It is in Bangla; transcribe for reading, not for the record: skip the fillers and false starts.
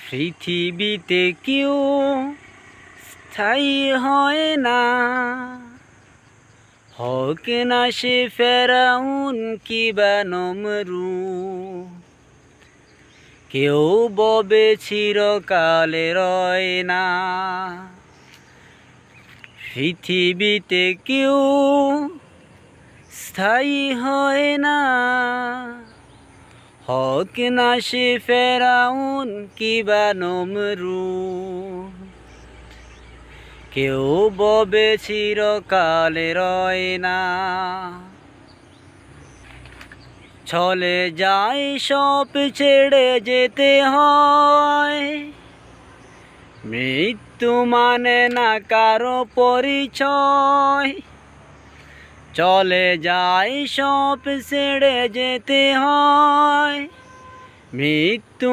পৃথিবীতে কেউ স্থায়ী হয় না, হোক না সে ফেরাউন কিবা নমরুদ। কেউ ববে চিরকালে রয় না, পৃথিবীতে কেউ স্থায়ী হয় না, হোক না সে ফেরাউন কিবা নমরুদ। কেউ ববে চিরকালে রয় না, চলে যায় সব ছেড়ে যেতে হয়। মৃত্যু মানে না কারো পরিচয়, চলে যায় সব ছেড়ে যেতে হয়। মৃত্যু